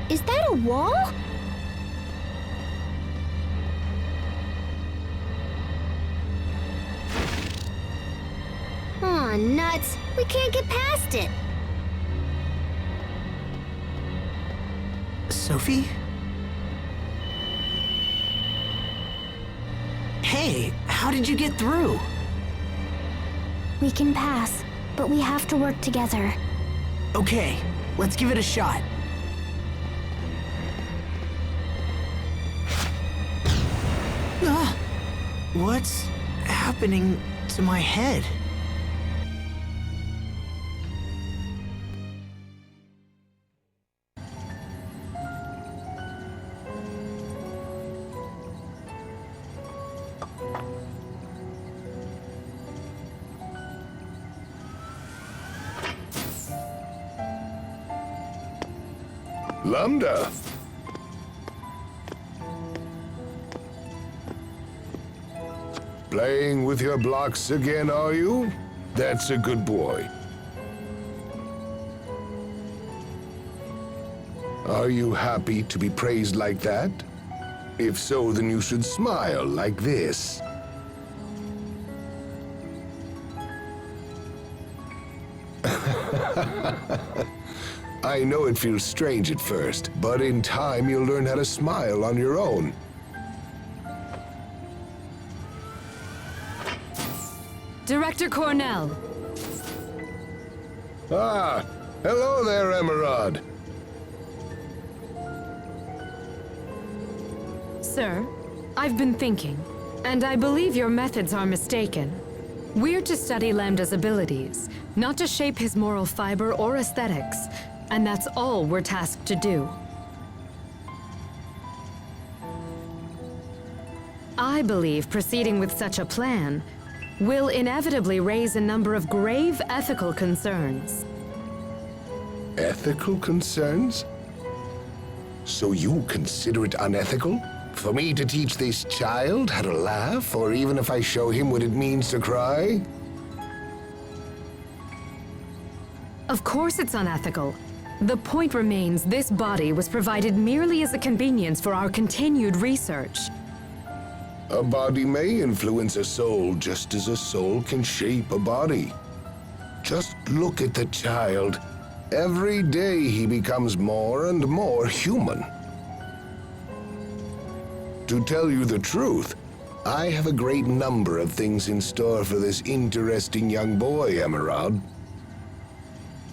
Is that a wall? Aw, nuts. We can't get past it. Sophie? Hey, how did you get through? We can pass, but we have to work together. Okay, let's give it a shot. Ah, what's happening to my head? Lambda. Playing with your blocks again, are you? That's a good boy. Are you happy to be praised like that? If so, then you should smile like this. I know it feels strange at first, but in time you'll learn how to smile on your own. Director Cornell. Ah, hello there, Emerald. Sir, I've been thinking, and I believe your methods are mistaken. We're to study Lambda's abilities, not to shape his moral fiber or aesthetics, and that's all we're tasked to do. I believe proceeding with such a plan will inevitably raise a number of grave ethical concerns. Ethical concerns? So you consider it unethical for me to teach this child how to laugh, or even if I show him what it means to cry? Of course it's unethical. The point remains this body was provided merely as a convenience for our continued research. A body may influence a soul just as a soul can shape a body. Just look at the child. Every day he becomes more and more human. To tell you the truth, I have a great number of things in store for this interesting young boy, Emerald.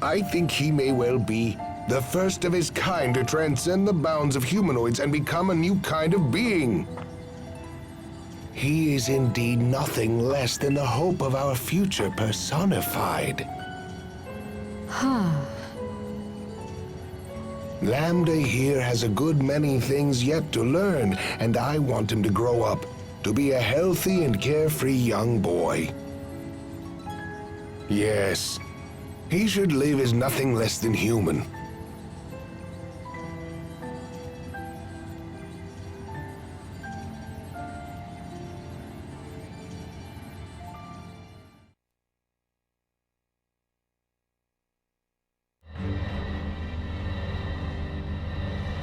I think he may well be the first of his kind to transcend the bounds of humanoids and become a new kind of being. He is indeed nothing less than the hope of our future personified. Lambda here has a good many things yet to learn, and I want him to grow up to be a healthy and carefree young boy. Yes, he should live as nothing less than human.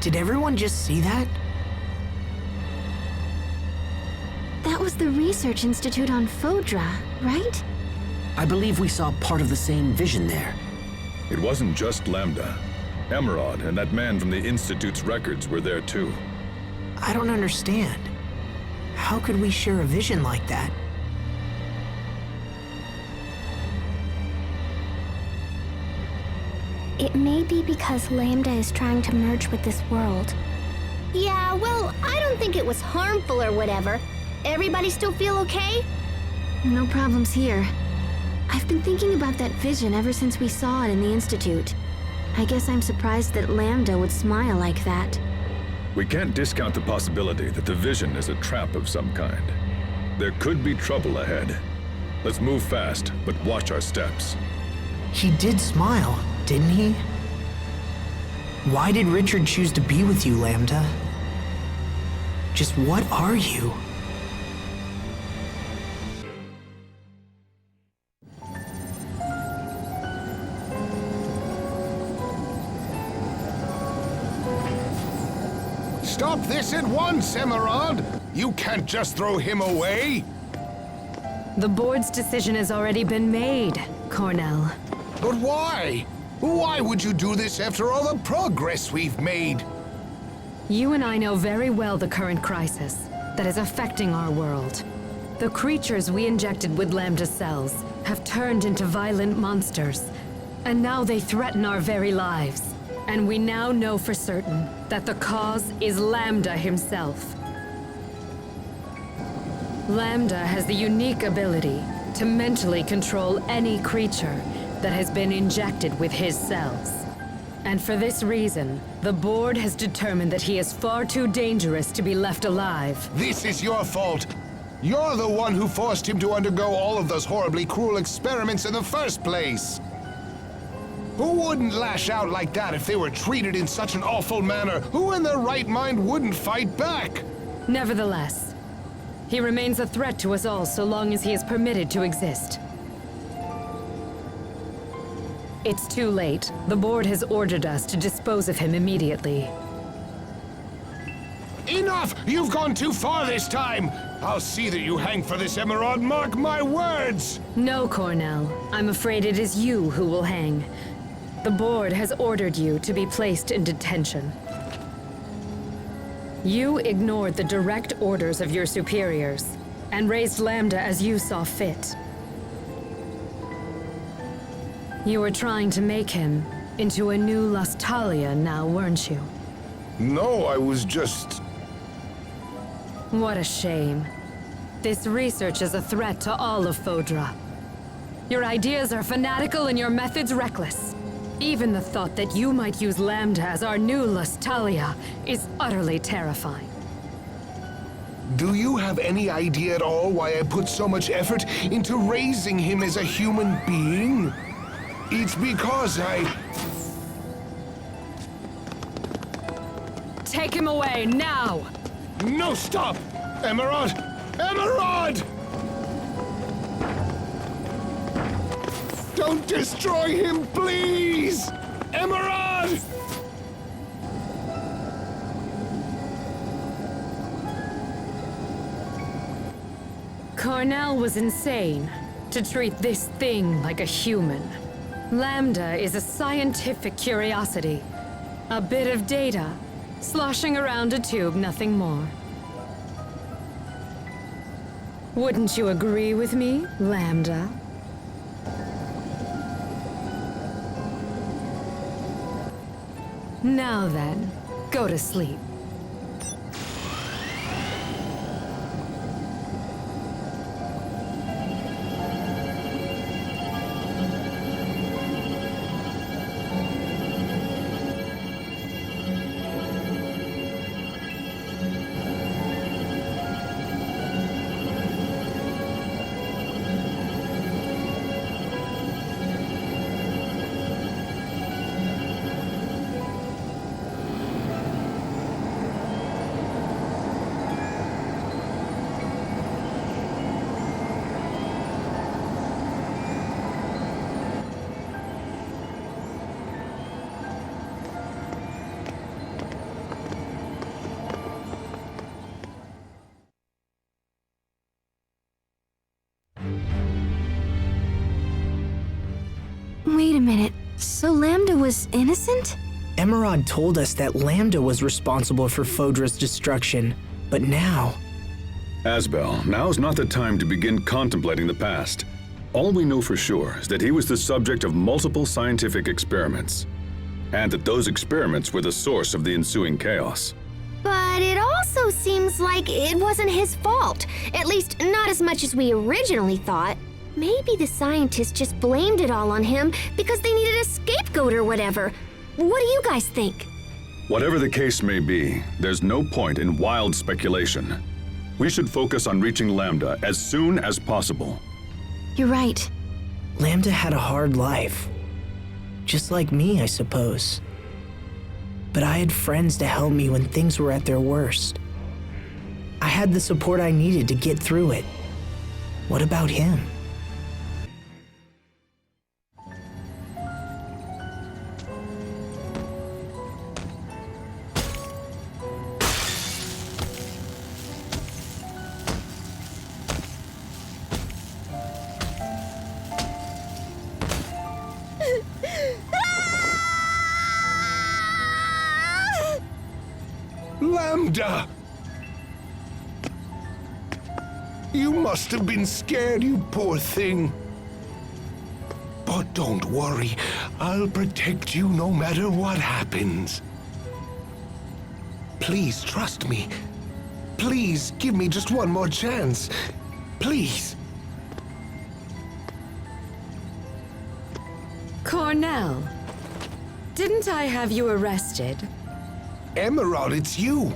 Did everyone just see that? That was the Research Institute on Fodra, right? I believe we saw part of the same vision there. It wasn't just Lambda. Emerald and that man from the Institute's records were there too. I don't understand. How could we share a vision like that? It may be because Lambda is trying to merge with this world. Yeah, well, I don't think it was harmful or whatever. Everybody still feel okay? No problems here. I've been thinking about that vision ever since we saw it in the Institute. I guess I'm surprised that Lambda would smile like that. We can't discount the possibility that the vision is a trap of some kind. There could be trouble ahead. Let's move fast, but watch our steps. He did smile, didn't he? Why did Richard choose to be with you, Lambda? Just what are you? Stop this at once, Emerald! You can't just throw him away! The board's decision has already been made, Cornell. But why? Why would you do this after all the progress we've made? You and I know very well the current crisis that is affecting our world. The creatures we injected with Lambda cells have turned into violent monsters, and now they threaten our very lives. And we now know for certain that the cause is Lambda himself. Lambda has the unique ability to mentally control any creature that has been injected with his cells. And for this reason, the board has determined that he is far too dangerous to be left alive. This is your fault. You're the one who forced him to undergo all of those horribly cruel experiments in the first place. Who wouldn't lash out like that if they were treated in such an awful manner? Who in their right mind wouldn't fight back? Nevertheless, he remains a threat to us all so long as he is permitted to exist. It's too late. The board has ordered us to dispose of him immediately. Enough! You've gone too far this time! I'll see that you hang for this, Emerald, mark my words! No, Cornell. I'm afraid it is you who will hang. The board has ordered you to be placed in detention. You ignored the direct orders of your superiors, and raised Lambda as you saw fit. You were trying to make him into a new Lustalia now, weren't you? No, I was just... What a shame. This research is a threat to all of Fodra. Your ideas are fanatical and your methods reckless. Even the thought that you might use Lambda as our new Lustalia is utterly terrifying. Do you have any idea at all why I put so much effort into raising him as a human being? It's because Take him away, now! No, stop! Emerald! Emerald! Don't destroy him, please! Emerald! Cornell was insane to treat this thing like a human. Lambda is a scientific curiosity. A bit of data, sloshing around a tube, nothing more. Wouldn't you agree with me, Lambda? Now then, go to sleep. Wait a minute. So Lambda was innocent? Emerald told us that Lambda was responsible for Fodra's destruction, but now... Asbel, now's not the time to begin contemplating the past. All we know for sure is that he was the subject of multiple scientific experiments, and that those experiments were the source of the ensuing chaos. But it also seems like it wasn't his fault. At least, not as much as we originally thought. Maybe the scientists just blamed it all on him because they needed a scapegoat or whatever. What do you guys think? Whatever the case may be, there's no point in wild speculation. We should focus on reaching Lambda as soon as possible. You're right. Lambda had a hard life. Just like me, I suppose. But I had friends to help me when things were at their worst. I had the support I needed to get through it. What about him? Lambda! You must have been scared, you poor thing. But don't worry, I'll protect you no matter what happens. Please trust me. Please give me just one more chance. Please. Cornell, didn't I have you arrested? Emerald, it's you.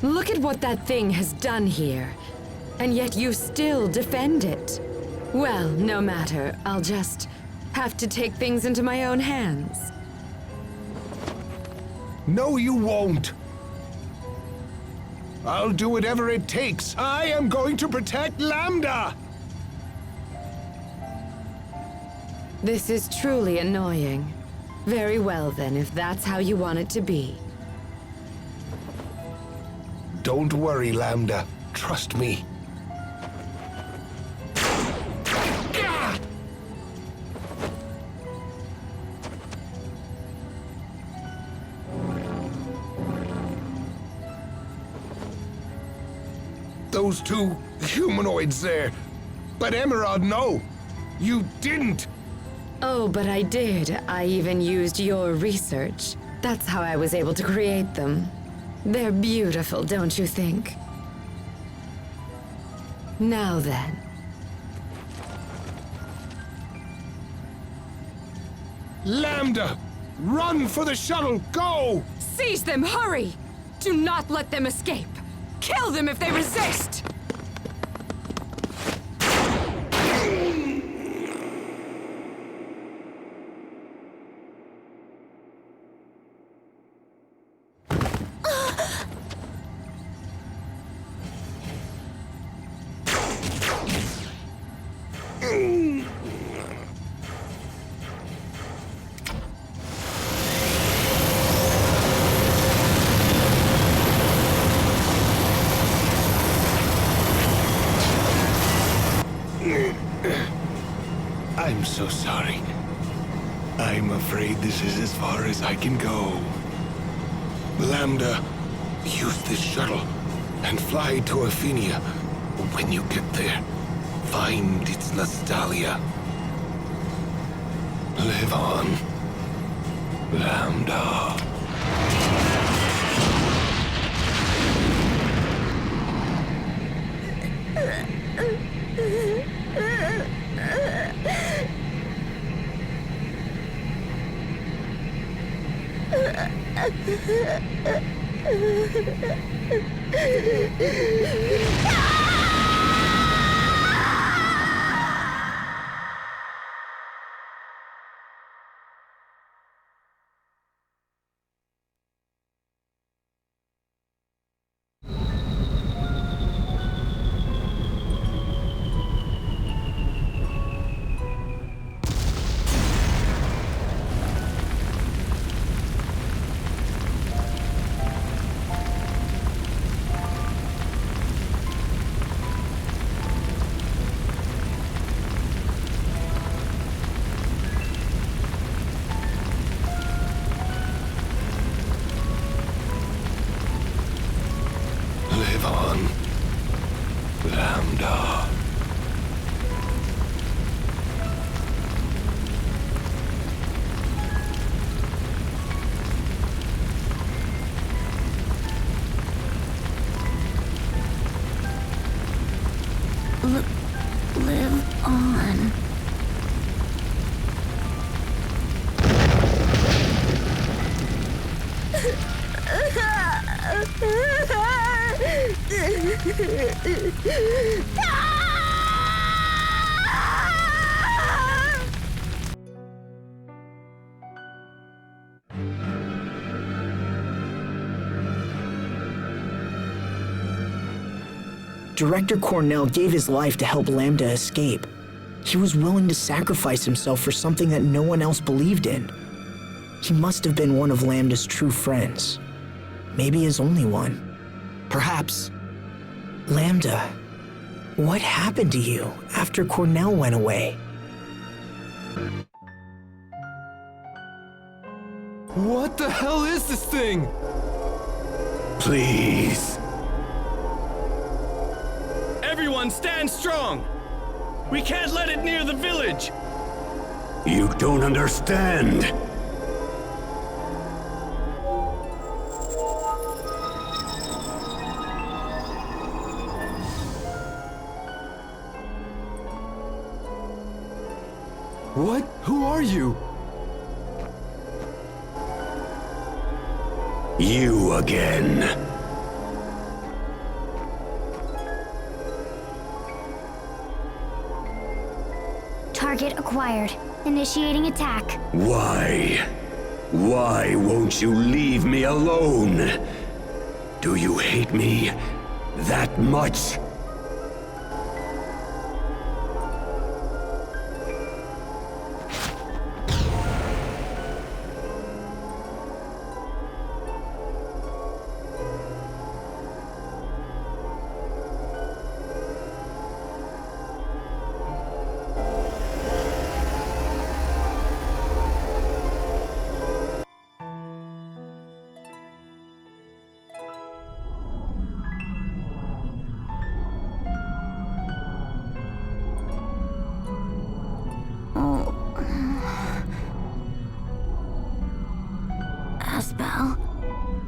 Look at what that thing has done here. And yet you still defend it. Well, no matter. I'll just have to take things into my own hands. No, you won't. I'll do whatever it takes. I am going to protect Lambda! This is truly annoying. Very well then, if that's how you want it to be. Don't worry, Lambda. Trust me. Those two humanoids there. But Emerald, no. You didn't. Oh, but I did. I even used your research. That's how I was able to create them. They're beautiful, don't you think? Now then. Lambda! Run for the shuttle! Go! Seize them! Hurry! Do not let them escape! Kill them if they resist! I'm so sorry. I'm afraid this is as far as I can go. Lambda, use this shuttle and fly to Ophinia. When you get there, find its nostalgia. Live on, Lambda. Live on, Lambda. Live on. Director Cornell gave his life to help Lambda escape. He was willing to sacrifice himself for something that no one else believed in. He must have been one of Lambda's true friends. Maybe his only one. Perhaps. Lambda, what happened to you after Cornell went away? What the hell is this thing? Please. Everyone stand strong! We can't let it near the village! You don't understand. What? Who are you? You again. Target acquired. Initiating attack. Why? Why won't you leave me alone? Do you hate me that much?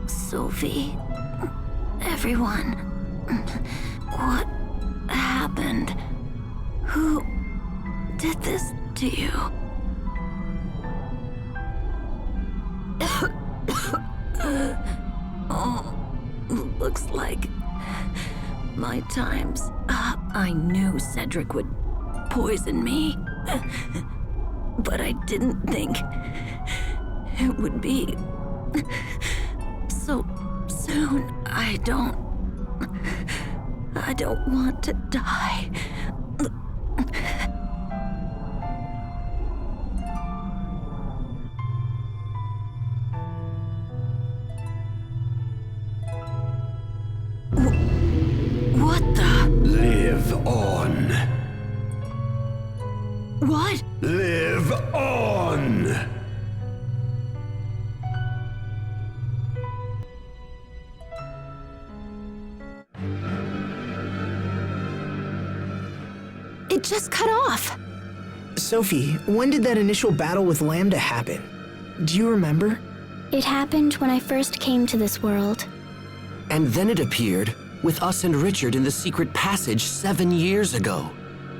Sophie, everyone, what happened? Who did this to you? Oh, looks like my time's up. I knew Cedric would poison me, but I didn't think it would be so soon. I don't want to die. What the? Live on. What? Live on! It just cut off. Sophie, when did that initial battle with Lambda happen? Do you remember? It happened when I first came to this world. And then it appeared with us and Richard in the secret passage 7 years ago.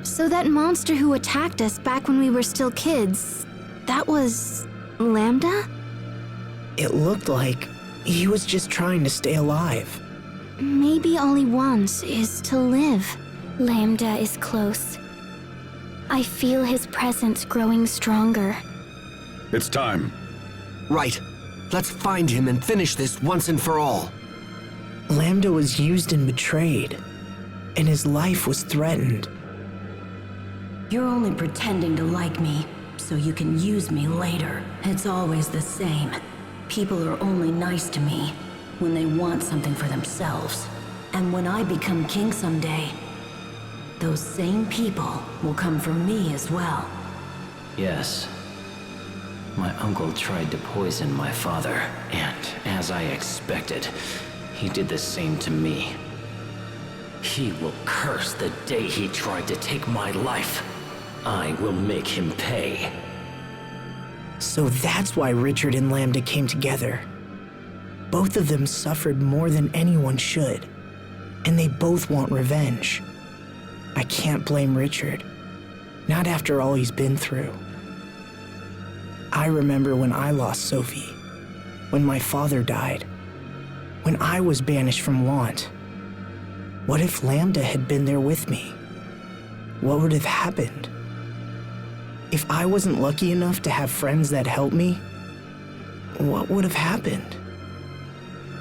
So that monster who attacked us back when we were still kids, that was Lambda? It looked like he was just trying to stay alive. Maybe all he wants is to live. Lambda is close. I feel his presence growing stronger. It's time. Right. Let's find him and finish this once and for all. Lambda was used and betrayed, and his life was threatened. You're only pretending to like me, so you can use me later. It's always the same. People are only nice to me when they want something for themselves. And when I become king someday, those same people will come for me as well. Yes. My uncle tried to poison my father, and as I expected, he did the same to me. He will curse the day he tried to take my life. I will make him pay. So that's why Richard and Lambda came together. Both of them suffered more than anyone should, and they both want revenge. I can't blame Richard, not after all he's been through. I remember when I lost Sophie, when my father died, when I was banished from Want. What if Lambda had been there with me? What would have happened? If I wasn't lucky enough to have friends that helped me, what would have happened?